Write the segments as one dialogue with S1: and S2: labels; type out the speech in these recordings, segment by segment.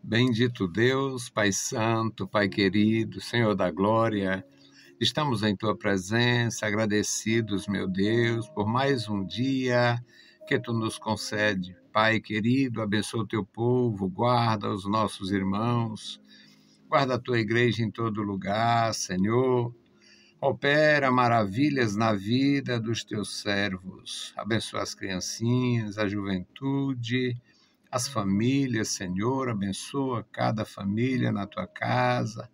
S1: Bendito Deus, Pai Santo, Pai querido, Senhor da glória, estamos em Tua presença, agradecidos, meu Deus, por mais um dia que Tu nos concede. Pai querido, abençoa o Teu povo, guarda os nossos irmãos, guarda a Tua igreja em todo lugar, Senhor. Opera maravilhas na vida dos Teus servos. Abençoa as criancinhas, a juventude, as famílias, Senhor, abençoa cada família na Tua casa.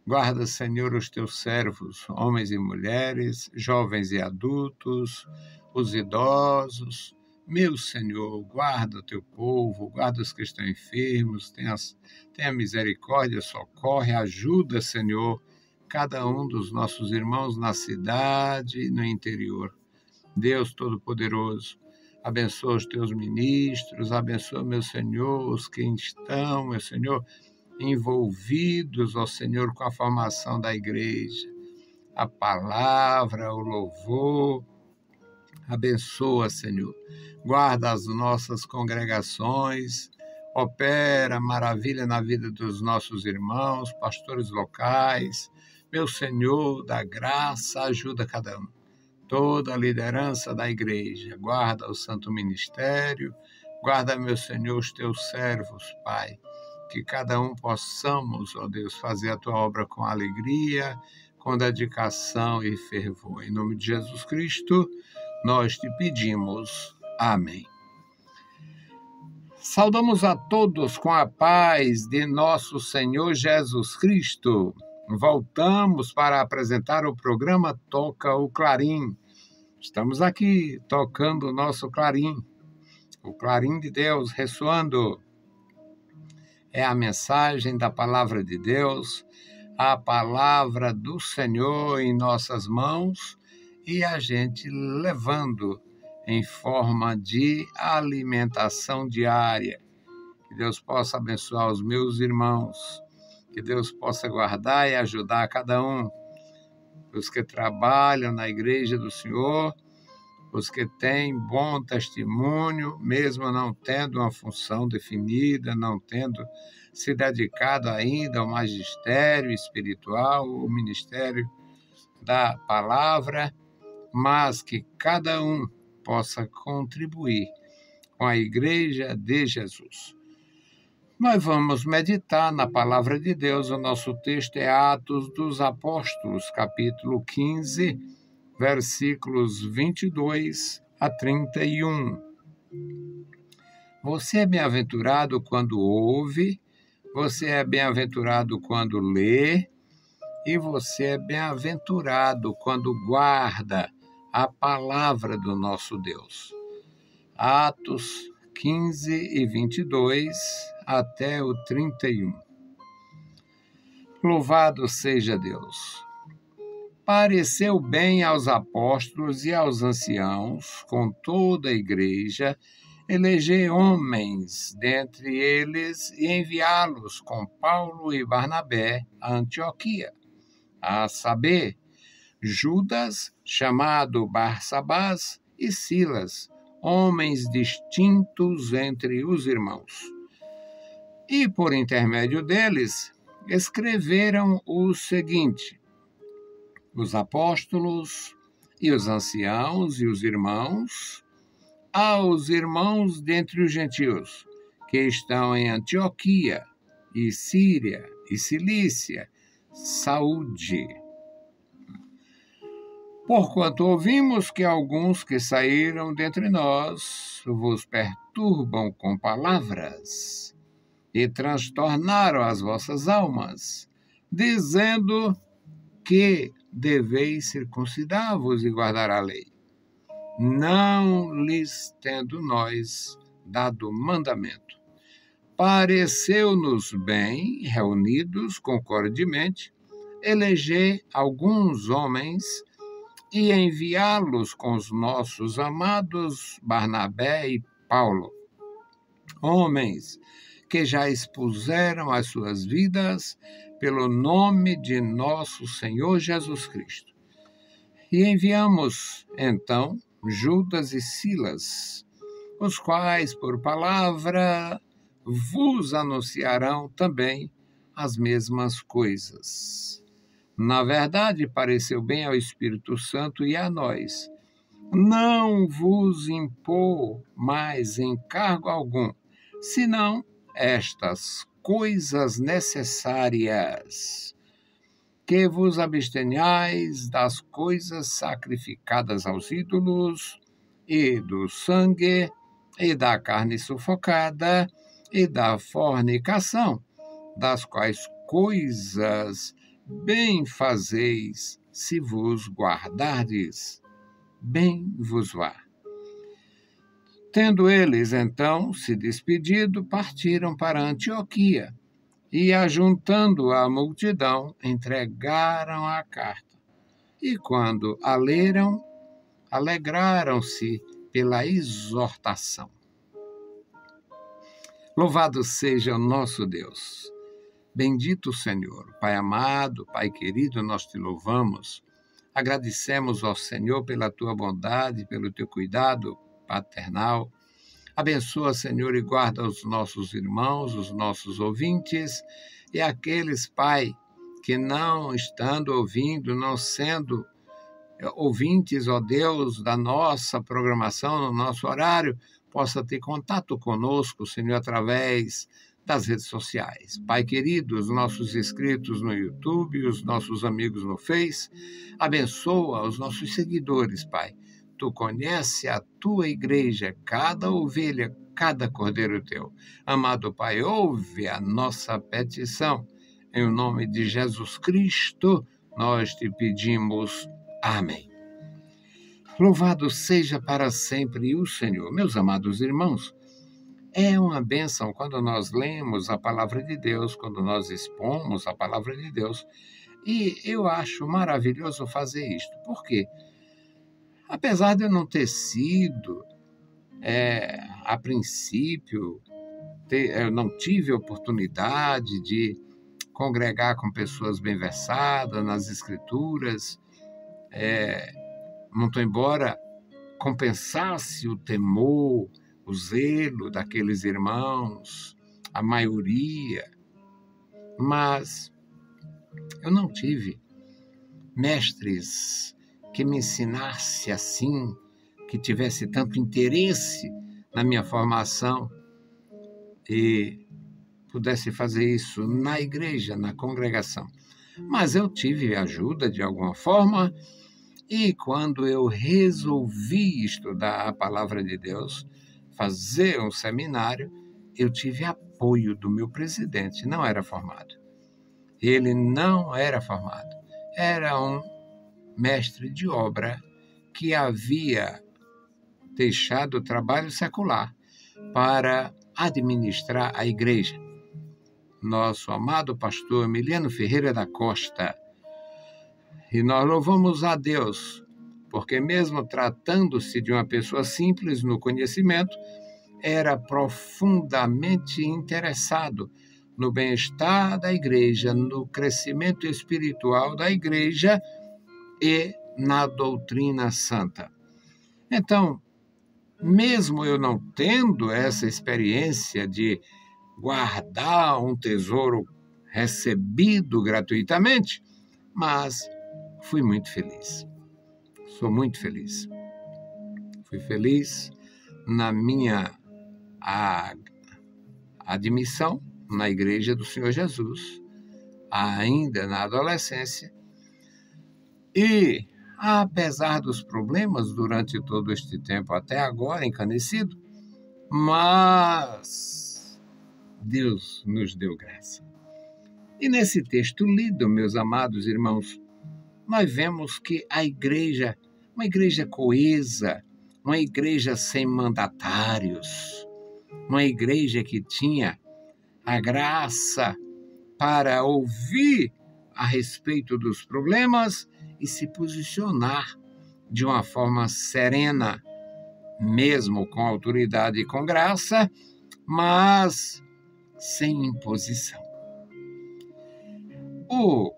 S1: Guarda, Senhor, os Teus servos, homens e mulheres, jovens e adultos, os idosos. Meu Senhor, guarda o Teu povo, guarda os que estão enfermos, tenha misericórdia, socorre, ajuda, Senhor, cada um dos nossos irmãos na cidade e no interior. Deus Todo-Poderoso, abençoa os Teus ministros, abençoa, meu Senhor, os que estão, meu Senhor, envolvidos, ó Senhor, com a formação da igreja, a palavra, o louvor. Abençoa, Senhor, guarda as nossas congregações, opera maravilha na vida dos nossos irmãos, pastores locais. Meu Senhor, dá graça, ajuda cada um. Toda a liderança da igreja, guarda o santo ministério, guarda, meu Senhor, os Teus servos, Pai, que cada um possamos, ó Deus, fazer a Tua obra com alegria, com dedicação e fervor. Em nome de Jesus Cristo, nós te pedimos. Amém. Saudamos a todos com a paz de nosso Senhor Jesus Cristo. Voltamos para apresentar o programa Toca o Clarim. Estamos aqui tocando o nosso clarim, o clarim de Deus ressoando. É a mensagem da palavra de Deus, a palavra do Senhor em nossas mãos e a gente levando em forma de alimentação diária. Que Deus possa abençoar os meus irmãos, que Deus possa guardar e ajudar cada um, os que trabalham na igreja do Senhor, os que têm bom testemunho, mesmo não tendo uma função definida, não tendo se dedicado ainda ao magistério espiritual, o ministério da palavra, mas que cada um possa contribuir com a igreja de Jesus. Nós vamos meditar na palavra de Deus. O nosso texto é Atos dos Apóstolos, capítulo 15, versículos 22 a 31. Você é bem-aventurado quando ouve, você é bem-aventurado quando lê, e você é bem-aventurado quando guarda a palavra do nosso Deus. Atos 15 e 22 até o 31. Louvado seja Deus! Pareceu bem aos apóstolos e aos anciãos, com toda a igreja, eleger homens dentre eles e enviá-los com Paulo e Barnabé a Antioquia, a saber, Judas, chamado Barsabás, e Silas, homens distintos entre os irmãos. E, por intermédio deles, escreveram o seguinte: os apóstolos e os anciãos e os irmãos, aos irmãos dentre os gentios, que estão em Antioquia, e Síria, e Cilícia, saúde. Porquanto ouvimos que alguns que saíram dentre nós vos perturbam com palavras e transtornaram as vossas almas, dizendo que deveis circuncidar-vos e guardar a lei, não lhes tendo nós dado mandamento. Pareceu-nos bem, reunidos concordemente, eleger alguns homens e enviá-los com os nossos amados Barnabé e Paulo, homens que já expuseram as suas vidas pelo nome de nosso Senhor Jesus Cristo. E enviamos, então, Judas e Silas, os quais, por palavra, vos anunciarão também as mesmas coisas. Na verdade, pareceu bem ao Espírito Santo e a nós não vos impor mais encargo algum, senão estas coisas necessárias, que vos abstenhais das coisas sacrificadas aos ídolos, e do sangue, e da carne sufocada, e da fornicação, das quais coisas bem fazeis se vos guardardes. Bem vos vá. Tendo eles, então, se despedido, partiram para Antioquia, e, ajuntando a multidão, entregaram a carta. E, quando a leram, alegraram-se pela exortação. Louvado seja o nosso Deus. Bendito o Senhor. Pai amado, Pai querido, nós te louvamos. Agradecemos ao Senhor pela tua bondade, pelo teu cuidado paternal. Abençoa, Senhor, e guarda os nossos irmãos, os nossos ouvintes e aqueles, Pai, que não estando ouvindo, não sendo ouvintes, ó Deus, da nossa programação, no nosso horário, possa ter contato conosco, Senhor, através das redes sociais. Pai querido, os nossos inscritos no YouTube, os nossos amigos no Face, abençoa os nossos seguidores, Pai. Tu conhece a tua igreja, cada ovelha, cada cordeiro teu. Amado Pai, ouve a nossa petição. Em nome de Jesus Cristo, nós te pedimos. Amém. Louvado seja para sempre o Senhor. Meus amados irmãos, é uma bênção quando nós lemos a palavra de Deus, quando nós expomos a palavra de Deus. E eu acho maravilhoso fazer isto. Por quê? Apesar de eu não ter sido, a princípio, eu não tive oportunidade de congregar com pessoas bem versadas nas Escrituras, muito embora compensasse o temor, o zelo daqueles irmãos, a maioria, mas eu não tive mestres que me ensinasse assim, que tivesse tanto interesse na minha formação e pudesse fazer isso na igreja, na congregação. Mas eu tive ajuda de alguma forma e quando eu resolvi estudar a palavra de Deus, fazer um seminário, eu tive apoio do meu presidente, não era formado. Ele não era formado, era um mestre de obra que havia deixado o trabalho secular para administrar a igreja. Nosso amado pastor Emiliano Ferreira da Costa. E nós louvamos a Deus, porque mesmo tratando-se de uma pessoa simples no conhecimento, era profundamente interessado no bem-estar da igreja, no crescimento espiritual da igreja e na doutrina santa. Então, mesmo eu não tendo essa experiência de guardar um tesouro recebido gratuitamente, mas fui muito feliz. Sou muito feliz. Fui feliz na minha admissão na Igreja do Senhor Jesus, ainda na adolescência, e, apesar dos problemas durante todo este tempo, até agora encanecido, mas Deus nos deu graça. E nesse texto lido, meus amados irmãos, nós vemos que a igreja, uma igreja coesa, uma igreja sem mandatários, uma igreja que tinha a graça para ouvir a respeito dos problemas e se posicionar de uma forma serena, mesmo com autoridade e com graça, mas sem imposição. O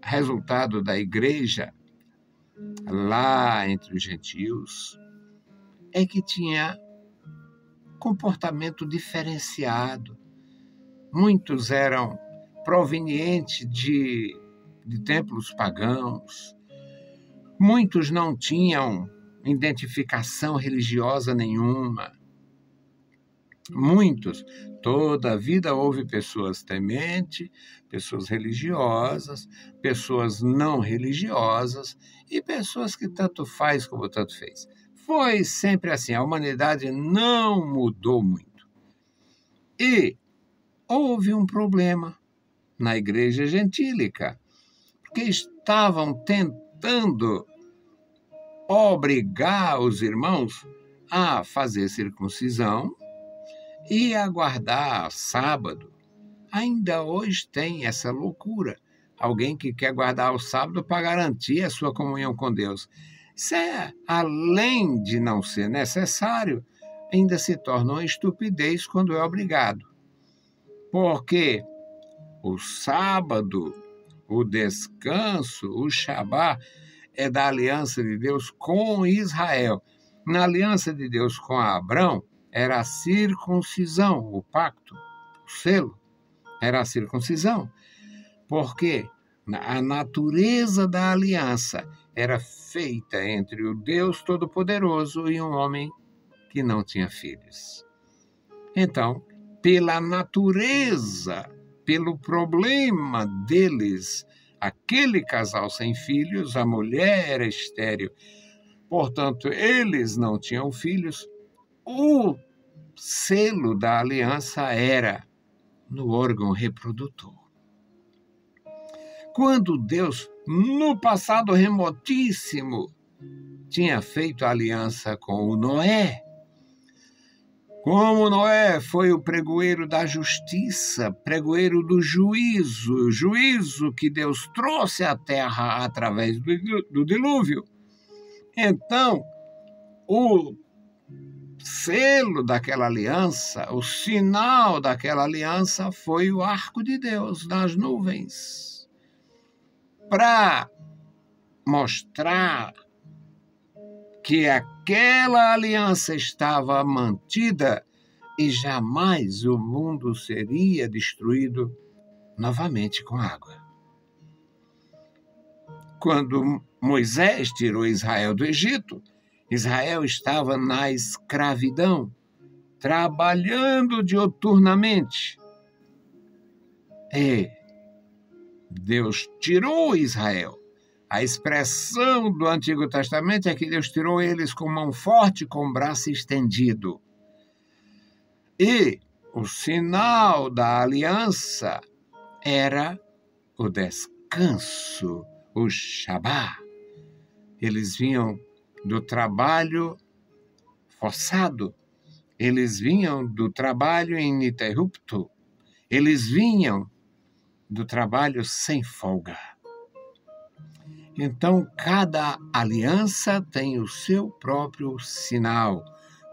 S1: resultado da igreja lá entre os gentios é que tinha comportamento diferenciado. Muitos eram provenientes de templos pagãos. Muitos não tinham identificação religiosa nenhuma. Muitos, toda a vida houve pessoas tementes, pessoas religiosas, pessoas não religiosas e pessoas que tanto faz como tanto fez. Foi sempre assim, a humanidade não mudou muito. E houve um problema na igreja gentílica, porque estavam tentando obrigar os irmãos a fazer circuncisão e a guardar sábado. Ainda hoje tem essa loucura. Alguém que quer guardar o sábado para garantir a sua comunhão com Deus. Isso é, além de não ser necessário, ainda se torna uma estupidez quando é obrigado. Porque o sábado, o descanso, o Shabá, é da aliança de Deus com Israel. Na aliança de Deus com Abrão, era a circuncisão, o pacto, o selo, era a circuncisão. Porque a natureza da aliança era feita entre o Deus Todo-Poderoso e um homem que não tinha filhos. Então, pela natureza, pelo problema deles, aquele casal sem filhos, a mulher era estéril, portanto, eles não tinham filhos, o selo da aliança era no órgão reprodutor. Quando Deus, no passado remotíssimo, tinha feito aliança com o Noé, como Noé foi o pregoeiro da justiça, pregoeiro do juízo, juízo que Deus trouxe à terra através do dilúvio. Então, o selo daquela aliança, o sinal daquela aliança foi o arco de Deus nas nuvens, para mostrar que aquela aliança estava mantida e jamais o mundo seria destruído novamente com água. Quando Moisés tirou Israel do Egito, Israel estava na escravidão, trabalhando dioturnamente. E Deus tirou Israel. A expressão do Antigo Testamento é que Deus tirou eles com mão forte, com o braço estendido. E o sinal da aliança era o descanso, o Shabá. Eles vinham do trabalho forçado, eles vinham do trabalho ininterrupto, eles vinham do trabalho sem folga. Então, cada aliança tem o seu próprio sinal,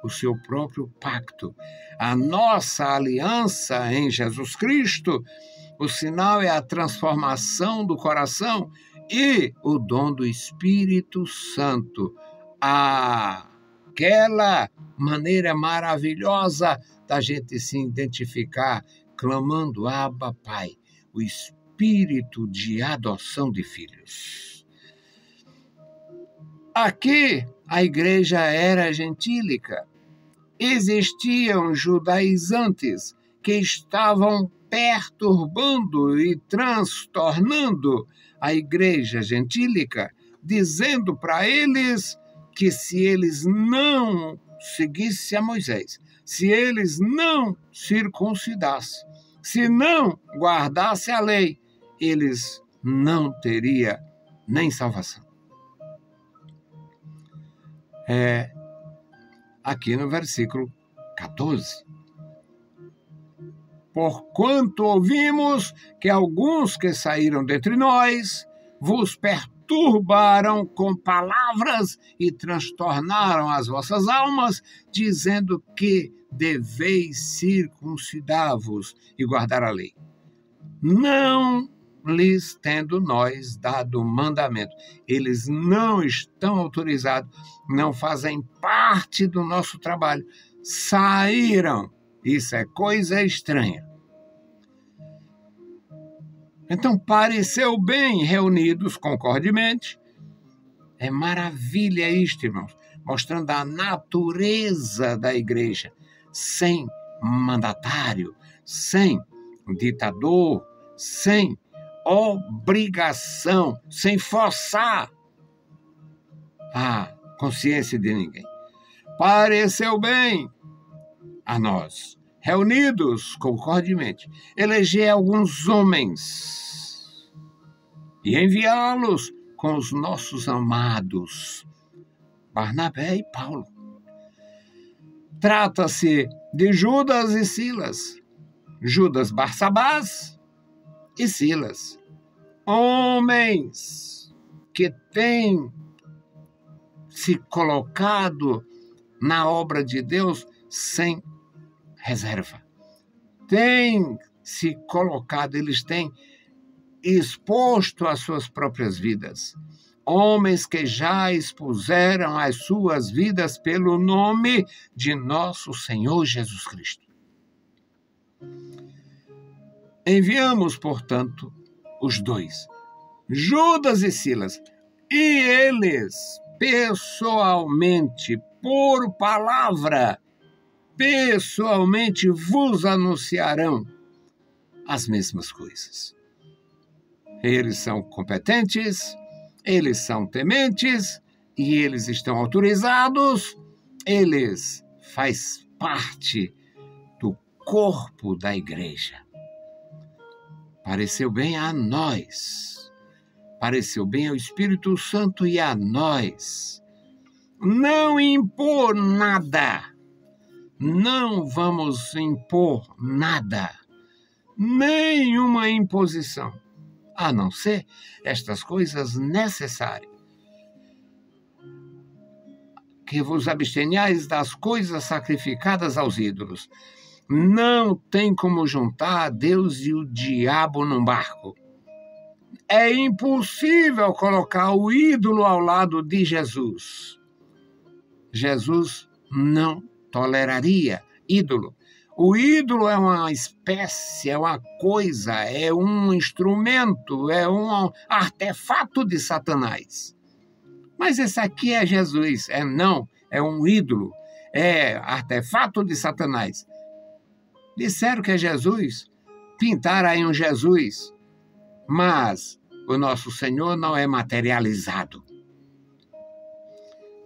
S1: o seu próprio pacto. A nossa aliança em Jesus Cristo, o sinal é a transformação do coração e o dom do Espírito Santo. Aquela maneira maravilhosa da gente se identificar, clamando Abba, Pai, o espírito de adoção de filhos. Aqui, a igreja era gentílica. Existiam judaizantes que estavam perturbando e transtornando a igreja gentílica, dizendo para eles que se eles não seguissem a Moisés, se eles não circuncidassem, se não guardassem a lei, eles não teriam nem salvação. Aqui no versículo 14. Porquanto ouvimos que alguns que saíram dentre nós vos perturbaram com palavras e transtornaram as vossas almas, dizendo que deveis circuncidar-vos e guardar a lei. Não lhes tendo nós dado mandamento. Eles não estão autorizados, não fazem parte do nosso trabalho. saíram. Isso é coisa estranha. Então, pareceu bem reunidos concordemente. É maravilha isto, irmãos, mostrando a natureza da igreja, sem mandatário, sem ditador, sem obrigação, sem forçar a consciência de ninguém. Pareceu bem a nós, reunidos concordemente, eleger alguns homens e enviá-los com os nossos amados Barnabé e Paulo. Trata-se de Judas e Silas, Judas Barsabás e Silas, homens que têm se colocado na obra de Deus sem reserva. Têm se colocado, eles têm exposto as suas próprias vidas. Homens que já expuseram as suas vidas pelo nome de nosso Senhor Jesus Cristo. Enviamos, portanto, os dois, Judas e Silas, e eles, pessoalmente, por palavra, pessoalmente vos anunciarão as mesmas coisas. Eles são competentes, eles são tementes e eles estão autorizados, eles fazem parte do corpo da igreja. Pareceu bem a nós, pareceu bem ao Espírito Santo e a nós. Não impor nada, não vamos impor nada, nenhuma imposição, a não ser estas coisas necessárias. Que vos abstenhais das coisas sacrificadas aos ídolos. Não tem como juntar Deus e o diabo num barco. É impossível colocar o ídolo ao lado de Jesus. Jesus não toleraria ídolo. O ídolo é uma espécie, é uma coisa, é um instrumento, é um artefato de Satanás. Mas esse aqui é Jesus. Não, é um ídolo, é artefato de Satanás. Disseram que é Jesus, pintaram aí um Jesus, mas o nosso Senhor não é materializado.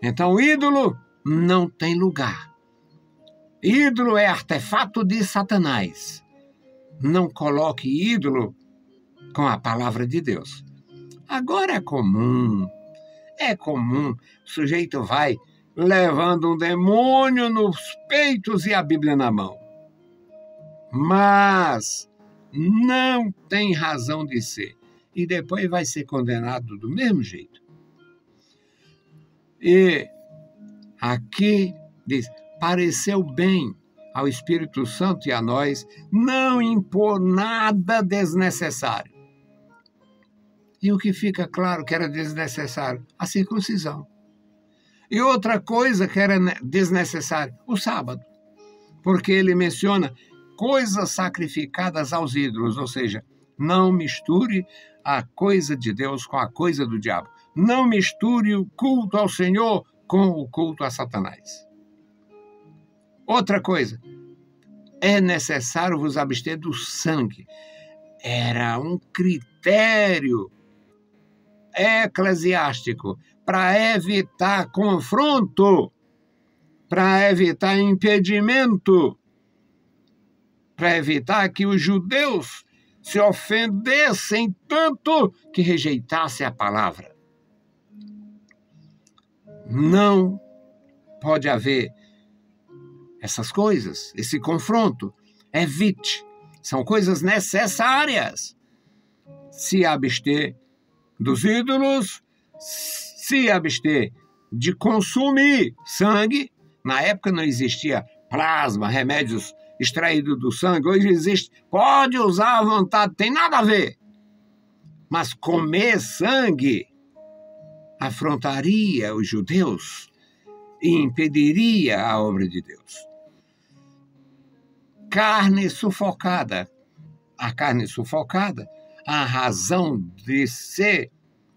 S1: Então, o ídolo não tem lugar. Ídolo é artefato de Satanás. Não coloque ídolo com a palavra de Deus. Agora é comum, o sujeito vai levando um demônio nos peitos e a Bíblia na mão. Mas não tem razão de ser. E depois vai ser condenado do mesmo jeito. E aqui diz, pareceu bem ao Espírito Santo e a nós não impor nada desnecessário. E o que fica claro que era desnecessário? A circuncisão. E outra coisa que era desnecessário, o sábado. Porque ele menciona coisas sacrificadas aos ídolos, ou seja, não misture a coisa de Deus com a coisa do diabo. Não misture o culto ao Senhor com o culto a Satanás. Outra coisa, é necessário vos abster do sangue. Era um critério eclesiástico para evitar confronto, para evitar impedimento, para evitar que os judeus se ofendessem tanto que rejeitassem a palavra. Não pode haver essas coisas, esse confronto. Evite. São coisas necessárias. Se abster dos ídolos, se abster de consumir sangue. Na época não existia plasma, remédios extraídos do sangue. Hoje existe. Pode usar à vontade, tem nada a ver. Mas comer sangue afrontaria os judeus e impediria a obra de Deus. carne sufocada. A carne sufocada, a razão de ser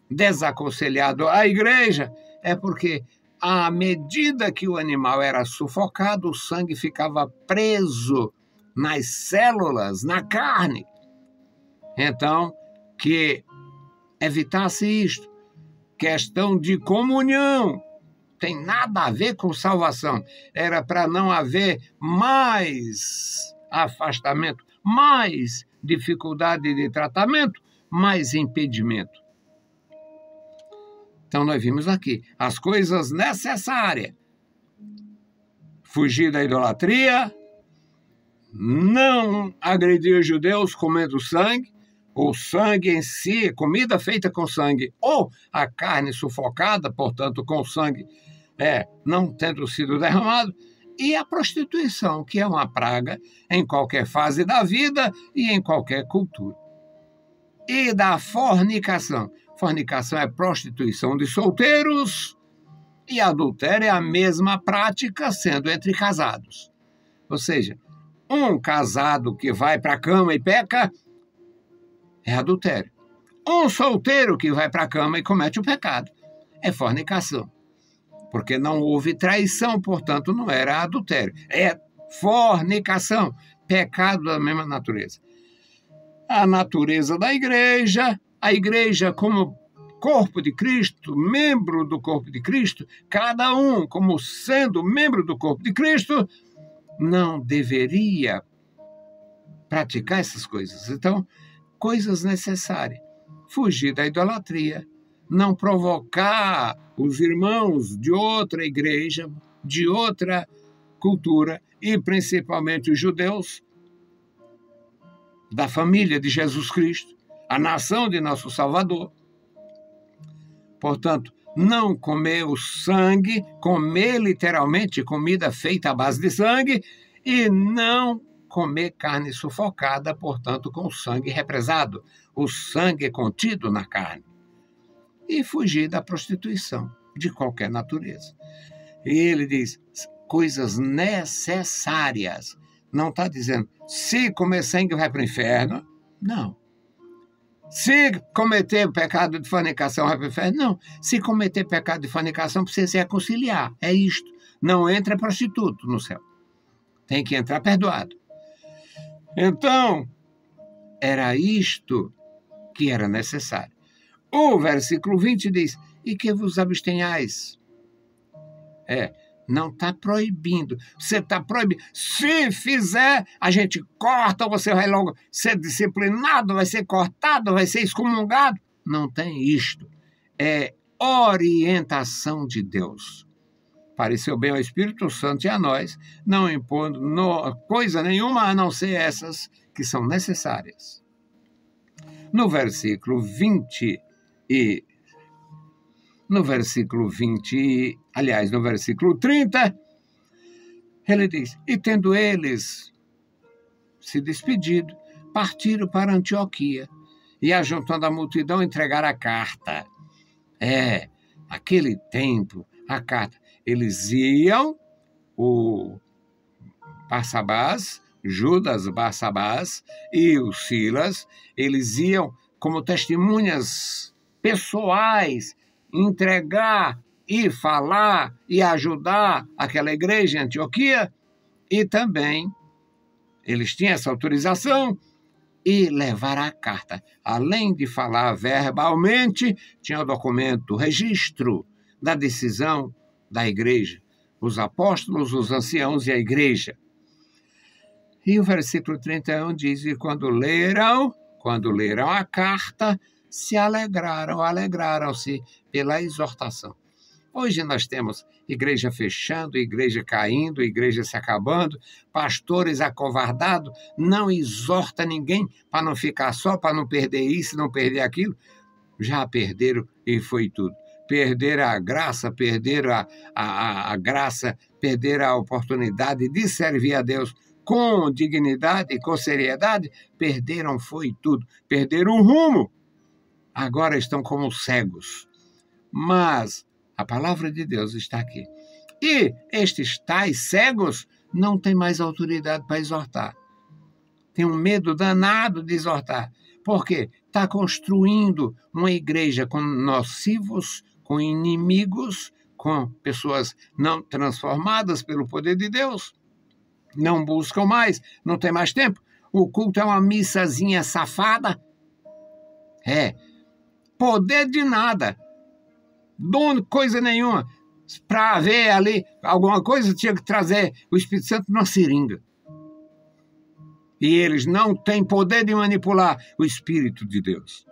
S1: desaconselhado à igreja é porque, à medida que o animal era sufocado, o sangue ficava preso nas células, na carne. Então, que evitasse isto. Questão de comunhão. Tem nada a ver com salvação. Era para não haver mais afastamento, mais dificuldade de tratamento, mais impedimento. Então, nós vimos aqui as coisas necessárias. Fugir da idolatria, não agredir os judeus comendo sangue, o sangue em si, comida feita com sangue, ou a carne sufocada, portanto, com sangue, não tendo sido derramado, e a prostituição, que é uma praga em qualquer fase da vida e em qualquer cultura. E da fornicação. Fornicação é prostituição de solteiros e adultério é a mesma prática, sendo entre casados. Ou seja, um casado que vai para a cama e peca é adultério. Um solteiro que vai para a cama e comete o pecado é fornicação. Porque não houve traição, portanto, não era adultério. É fornicação, pecado da mesma natureza. A natureza da igreja, a igreja como corpo de Cristo, membro do corpo de Cristo, cada um como sendo membro do corpo de Cristo, não deveria praticar essas coisas. Então, coisas necessárias. Fugir da idolatria, não provocar os irmãos de outra igreja, de outra cultura, e principalmente os judeus, da família de Jesus Cristo, a nação de nosso Salvador. Portanto, não comer o sangue, comer literalmente comida feita à base de sangue, e não comer carne sufocada, portanto, com o sangue represado, o sangue contido na carne. E fugir da prostituição, de qualquer natureza. E ele diz, coisas necessárias. Não está dizendo, se comer sangue vai para o inferno. Não. Se cometer pecado de fornicação vai para o inferno. Não. Se cometer pecado de fornicação precisa se reconciliar. É isto. Não entra prostituto no céu. Tem que entrar perdoado. Então, era isto que era necessário. O versículo 20 diz, e que vos abstenhais. Não está proibindo. Você está proibindo. Se fizer, a gente corta, você vai logo ser disciplinado, vai ser cortado, vai ser excomungado. Não tem isto. É orientação de Deus. Pareceu bem ao Espírito Santo e a nós, não impondo coisa nenhuma a não ser essas que são necessárias. No versículo 20 no versículo 30, ele diz, e tendo eles se despedido, partiram para Antioquia, e ajuntando a multidão, entregaram a carta. Naquele tempo, a carta. Eles iam, o Barsabás, Judas Barsabás e o Silas, eles iam como testemunhas pessoais, entregar e falar e ajudar aquela igreja em Antioquia, e também eles tinham essa autorização e levar a carta. Além de falar verbalmente, tinha o documento, o registro da decisão da igreja, os apóstolos, os anciãos e a igreja. E o versículo 31 diz, e quando leram a carta, se alegraram-se pela exortação. Hoje nós temos igreja fechando, igreja caindo, igreja se acabando, pastores acovardados, não exorta ninguém para não ficar só, para não perder isso, não perder aquilo. Já perderam e foi tudo. Perderam a graça, perderam a graça, perderam a oportunidade de servir a Deus com dignidade e com seriedade, perderam foi tudo, perderam o rumo. Agora estão como cegos. Mas a palavra de Deus está aqui. E estes tais cegos não têm mais autoridade para exortar. tem um medo danado de exortar. Por quê? Está construindo uma igreja com nocivos, com inimigos, com pessoas não transformadas pelo poder de Deus. Não buscam mais, não tem mais tempo. O culto é uma missazinha safada. Poder de nada. Dono, coisa nenhuma. Para ver ali alguma coisa, tinha que trazer o Espírito Santo numa seringa. E eles não têm poder de manipular o Espírito de Deus.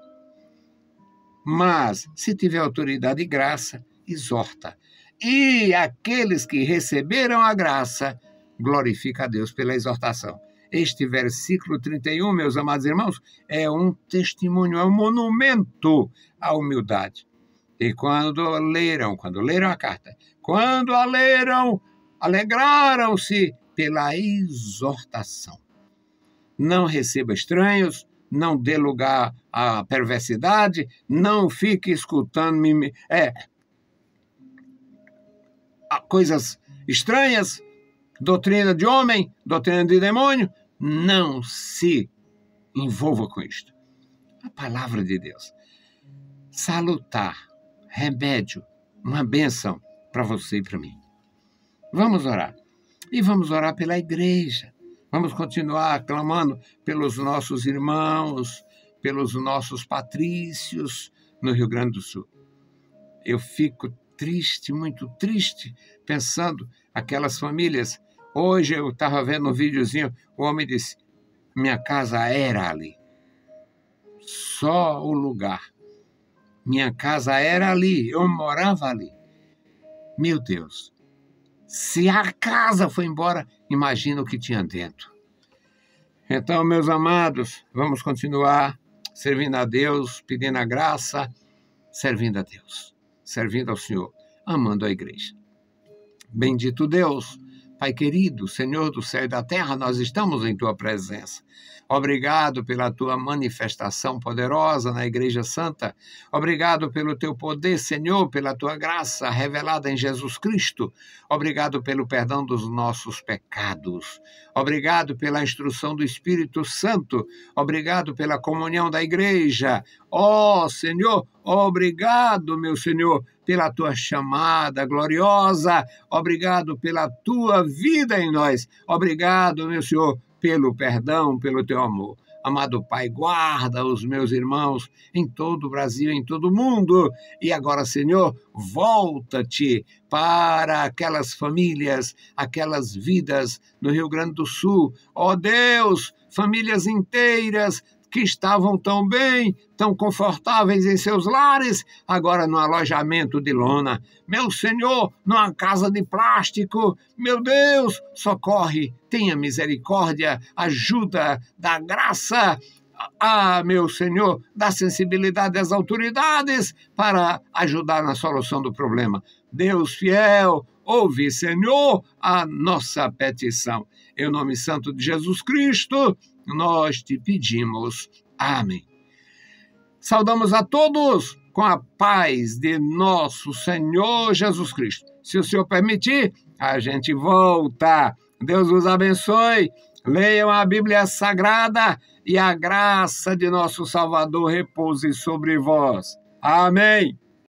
S1: Mas, se tiver autoridade e graça, exorta. E aqueles que receberam a graça, glorifica a Deus pela exortação. Este versículo 31, meus amados irmãos, é um testemunho, é um monumento à humildade. E quando leram a carta, quando a leram, alegraram-se pela exortação. Não receba estranhos, não dê lugar à perversidade, não fique escutando coisas estranhas, doutrina de homem, doutrina de demônio. Não se envolva com isto. A palavra de Deus, salutar, remédio, uma bênção para você e para mim. Vamos orar. E vamos orar pela igreja. Vamos continuar clamando pelos nossos irmãos, pelos nossos patrícios no Rio Grande do Sul. Eu fico triste, muito triste, pensando aquelas famílias. Hoje eu estava vendo um videozinho, o homem disse, minha casa era ali. Só o lugar. Minha casa era ali, eu morava ali. Meu Deus, se a casa foi embora, imagina o que tinha dentro. Então, meus amados, vamos continuar servindo a Deus, pedindo a graça, servindo a Deus, servindo ao Senhor, amando a igreja. Bendito Deus, Pai querido, Senhor do céu e da terra, nós estamos em Tua presença. Obrigado pela Tua manifestação poderosa na Igreja Santa. Obrigado pelo Teu poder, Senhor, pela Tua graça revelada em Jesus Cristo. Obrigado pelo perdão dos nossos pecados. Obrigado pela instrução do Espírito Santo. Obrigado pela comunhão da Igreja. Ó Senhor, obrigado, meu Senhor, pela Tua chamada gloriosa. Obrigado pela Tua vida em nós. Obrigado, meu Senhor, pelo perdão, pelo Teu amor. Amado Pai, guarda os meus irmãos em todo o Brasil, em todo o mundo. E agora, Senhor, volta-te para aquelas famílias, aquelas vidas no Rio Grande do Sul. Ó Deus, famílias inteiras que estavam tão bem, tão confortáveis em seus lares, agora no alojamento de lona. Meu Senhor, numa casa de plástico. Meu Deus, socorre, tenha misericórdia, ajuda, dá graça. Meu Senhor, dá sensibilidade às autoridades para ajudar na solução do problema. Deus fiel, ouve, Senhor, a nossa petição. Em nome santo de Jesus Cristo, nós te pedimos. Amém. Saudamos a todos com a paz de nosso Senhor Jesus Cristo. Se o Senhor permitir, a gente volta. Deus os abençoe. Leiam a Bíblia Sagrada e a graça de nosso Salvador repouse sobre vós. Amém.